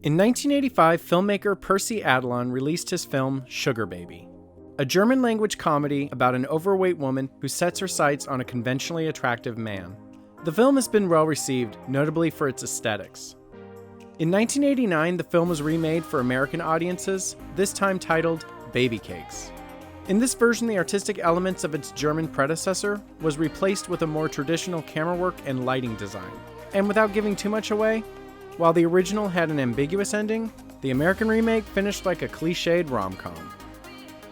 In 1985, filmmaker Percy Adlon released his film Zuckerbaby, a German-language comedy about an overweight woman who sets her sights on a conventionally attractive man. The film has been well received, notably for its aesthetics. In 1989, the film was remade for American audiences, this time titled Baby Cakes. In this version, the artistic elements of its German predecessor was replaced with a more traditional camera work and lighting design. And without giving too much away, while the original had an ambiguous ending, the American remake finished like a cliched rom-com.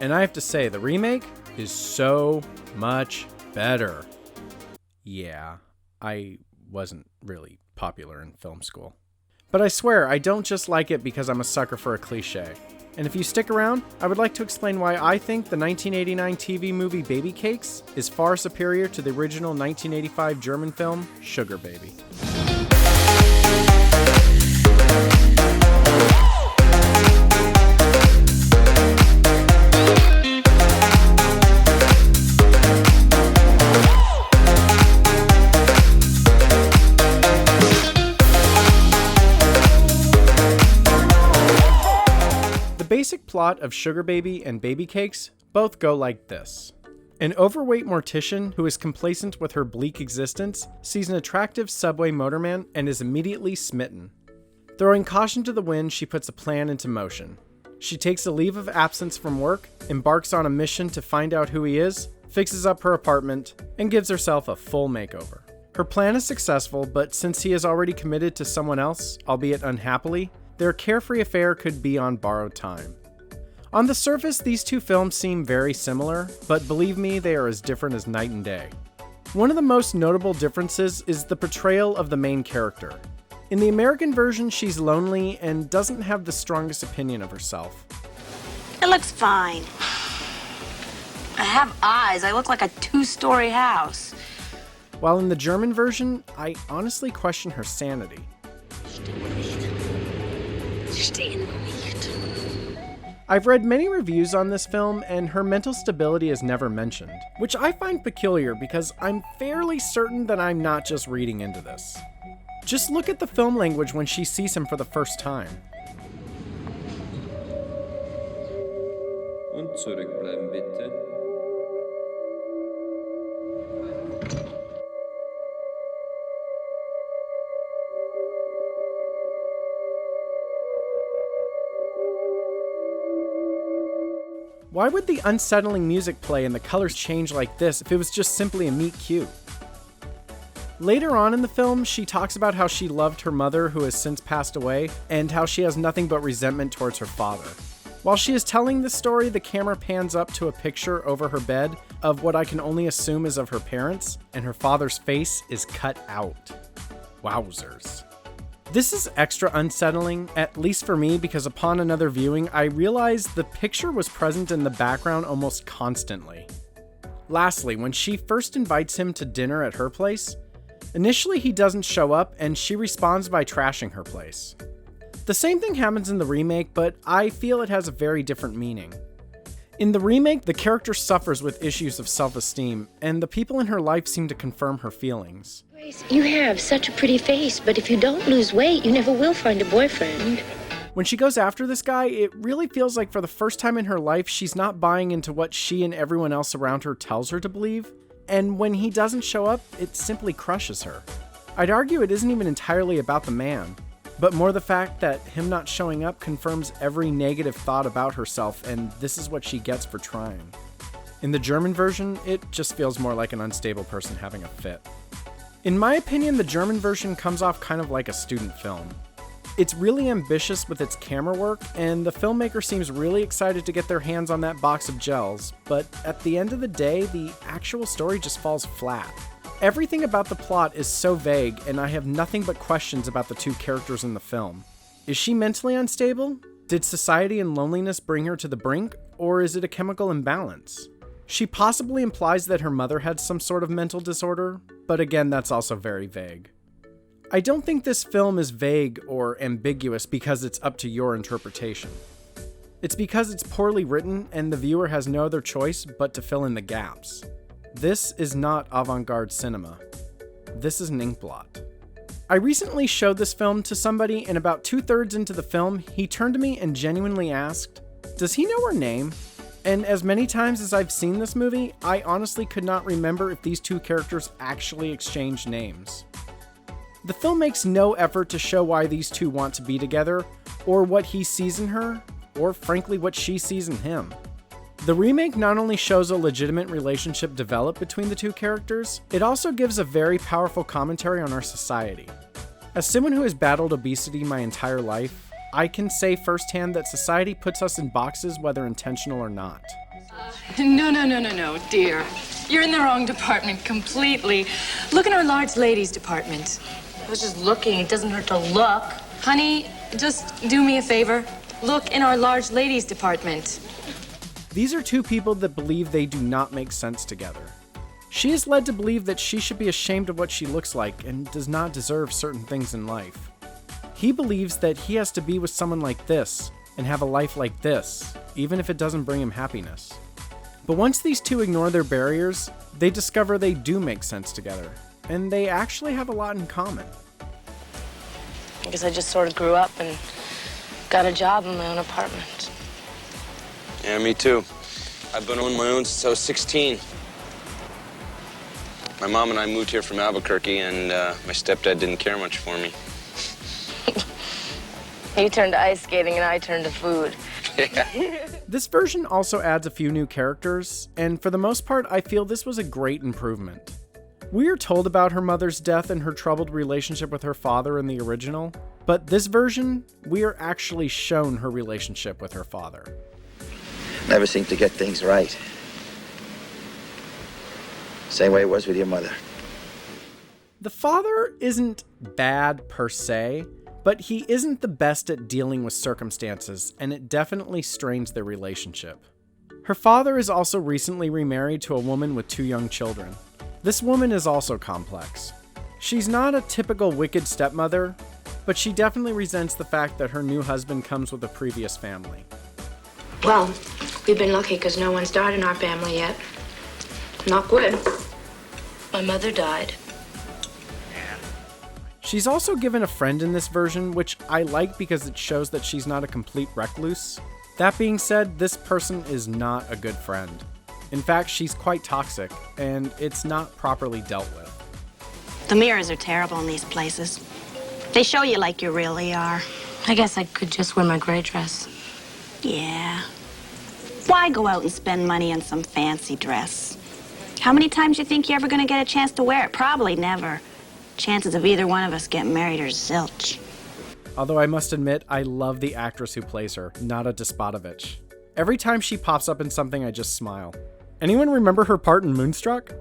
And I have to say, the remake is so much better. Yeah, I wasn't really popular in film school. But I swear, I don't just like it because I'm a sucker for a cliche. And if you stick around, I would like to explain why I think the 1989 TV movie Baby Cakes is far superior to the original 1985 German film Zuckerbaby. The basic plot of Zuckerbaby and Baby Cakes both go like this. An overweight mortician who is complacent with her bleak existence sees an attractive subway motorman and is immediately smitten. Throwing caution to the wind, she puts a plan into motion. She takes a leave of absence from work, embarks on a mission to find out who he is, fixes up her apartment, and gives herself a full makeover. Her plan is successful, but since he is already committed to someone else, albeit unhappily, their carefree affair could be on borrowed time. On the surface, these two films seem very similar, but believe me, they are as different as night and day. One of the most notable differences is the portrayal of the main character. In the American version, she's lonely and doesn't have the strongest opinion of herself. It looks fine. I have eyes. I look like a 2-story house. While in the German version, I honestly question her sanity. I've read many reviews on this film, and her mental stability is never mentioned, which I find peculiar because I'm fairly certain that I'm not just reading into this. Just look at the film language when she sees him for the first time. Und zurückbleiben bitte. Why would the unsettling music play and the colors change like this if it was just simply a meet cute? Later on in the film, she talks about how she loved her mother, who has since passed away, and how she has nothing but resentment towards her father. While she is telling this story, the camera pans up to a picture over her bed of what I can only assume is of her parents, and her father's face is cut out. Wowzers. This is extra unsettling, at least for me, because upon another viewing, I realized the picture was present in the background almost constantly. Lastly, when she first invites him to dinner at her place, initially he doesn't show up and she responds by trashing her place. The same thing happens in the remake, but I feel it has a very different meaning. In the remake, the character suffers with issues of self-esteem, and the people in her life seem to confirm her feelings. Grace, you have such a pretty face, but if you don't lose weight, you never will find a boyfriend. When she goes after this guy, it really feels like for the first time in her life, she's not buying into what she and everyone else around her tells her to believe, and when he doesn't show up, it simply crushes her. I'd argue it isn't even entirely about the man, but more the fact that him not showing up confirms every negative thought about herself, and this is what she gets for trying. In the German version, it just feels more like an unstable person having a fit. In my opinion, the German version comes off kind of like a student film. It's really ambitious with its camera work, and the filmmaker seems really excited to get their hands on that box of gels, but at the end of the day, the actual story just falls flat. Everything about the plot is so vague, and I have nothing but questions about the two characters in the film. Is she mentally unstable? Did society and loneliness bring her to the brink, or is it a chemical imbalance? She possibly implies that her mother had some sort of mental disorder, but again, that's also very vague. I don't think this film is vague or ambiguous because it's up to your interpretation. It's because it's poorly written and the viewer has no other choice but to fill in the gaps. This is not avant-garde cinema. This is an inkblot. I recently showed this film to somebody, and about 2/3 into the film, he turned to me and genuinely asked, "Does he know her name?" And as many times as I've seen this movie, I honestly could not remember if these two characters actually exchanged names. The film makes no effort to show why these two want to be together, or what he sees in her, or frankly what she sees in him. The remake not only shows a legitimate relationship develop between the two characters, it also gives a very powerful commentary on our society. As someone who has battled obesity my entire life, I can say firsthand that society puts us in boxes whether intentional or not. No, dear. You're in the wrong department completely. Look in our large ladies department. I was just looking. It doesn't hurt to look. Honey, just do me a favor. Look in our large ladies department. These are two people that believe they do not make sense together. She is led to believe that she should be ashamed of what she looks like and does not deserve certain things in life. He believes that he has to be with someone like this and have a life like this, even if it doesn't bring him happiness. But once these two ignore their barriers, they discover they do make sense together, and they actually have a lot in common. I guess I just sort of grew up and got a job in my own apartment. Yeah, me too. I've been on my own since I was 16. My mom and I moved here from Albuquerque, and my stepdad didn't care much for me. You turned to ice skating and I turned to food. Yeah. This version also adds a few new characters, and for the most part, I feel this was a great improvement. We are told about her mother's death and her troubled relationship with her father in the original, but this version, we are actually shown her relationship with her father. Never seemed to get things right. Same way it was with your mother. The father isn't bad per se, but he isn't the best at dealing with circumstances, and it definitely strains their relationship. Her father is also recently remarried to a woman with 2 young children. This woman is also complex. She's not a typical wicked stepmother, but she definitely resents the fact that her new husband comes with a previous family. Well, we've been lucky because no one's died in our family yet. Not good. My mother died. She's also given a friend in this version, which I like because it shows that she's not a complete recluse. That being said, this person is not a good friend. In fact, she's quite toxic, and it's not properly dealt with. The mirrors are terrible in these places. They show you like you really are. I guess I could just wear my gray dress. Yeah. Why go out and spend money on some fancy dress? How many times you think you're ever going to get a chance to wear it? Probably never. Chances of either one of us getting married are zilch. Although I must admit, I love the actress who plays her, Nada Despotovich. Every time she pops up in something, I just smile. Anyone remember her part in Moonstruck?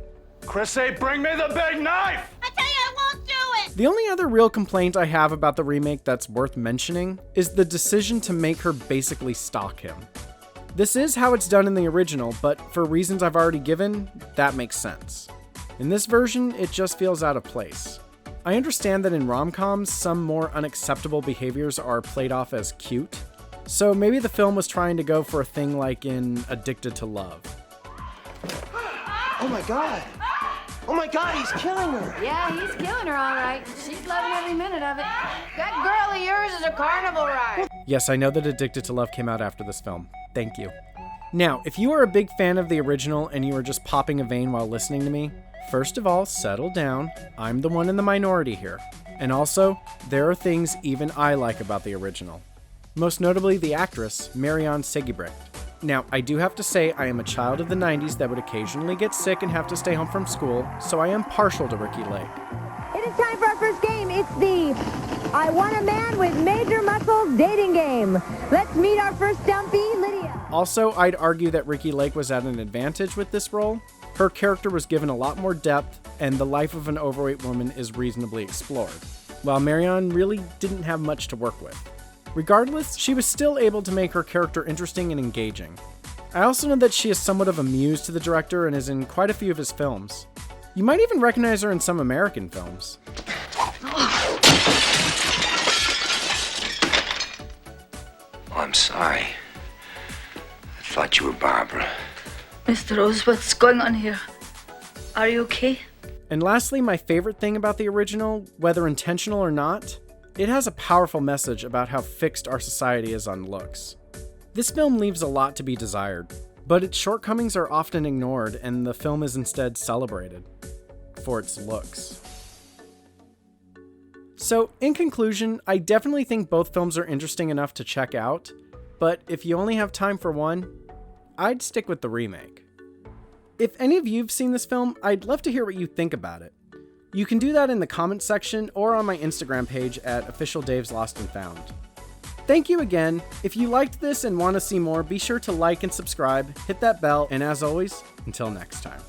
Chrissy, bring me the big knife! I tell you, I won't do it! The only other real complaint I have about the remake that's worth mentioning is the decision to make her basically stalk him. This is how it's done in the original, but for reasons I've already given, that makes sense. In this version, it just feels out of place. I understand that in rom-coms, some more unacceptable behaviors are played off as cute, so maybe the film was trying to go for a thing like in Addicted to Love. Oh my god! Oh my god, he's killing her! Yeah, he's killing her all right. She's loving every minute of it. That girl of yours is a carnival ride. Yes, I know that Addicted to Love came out after this film. Thank you. Now, if you are a big fan of the original and you are just popping a vein while listening to me, first of all, settle down. I'm the one in the minority here. And also, there are things even I like about the original. Most notably the actress, Marianne Segebrecht. Now, I do have to say I am a child of the 90s that would occasionally get sick and have to stay home from school, so I am partial to Ricki Lake. It is time for our first game. It's the I Want a Man with Major Muscles dating game. Let's meet our first dumpy, Lydia. Also, I'd argue that Ricki Lake was at an advantage with this role. Her character was given a lot more depth, and the life of an overweight woman is reasonably explored, while Marianne really didn't have much to work with. Regardless, she was still able to make her character interesting and engaging. I also know that she is somewhat of a muse to the director and is in quite a few of his films. You might even recognize her in some American films. Oh, I'm sorry. I thought you were Barbara. Mr. Rose, what's going on here? Are you okay? And lastly, my favorite thing about the original, whether intentional or not, it has a powerful message about how fixed our society is on looks. This film leaves a lot to be desired, but its shortcomings are often ignored and the film is instead celebrated for its looks. So, in conclusion, I definitely think both films are interesting enough to check out, but if you only have time for one, I'd stick with the remake. If any of you have seen this film, I'd love to hear what you think about it. You can do that in the comments section or on my Instagram page at officialDavesLostandFound. Thank you again. If you liked this and want to see more, be sure to like and subscribe, hit that bell, and as always, until next time.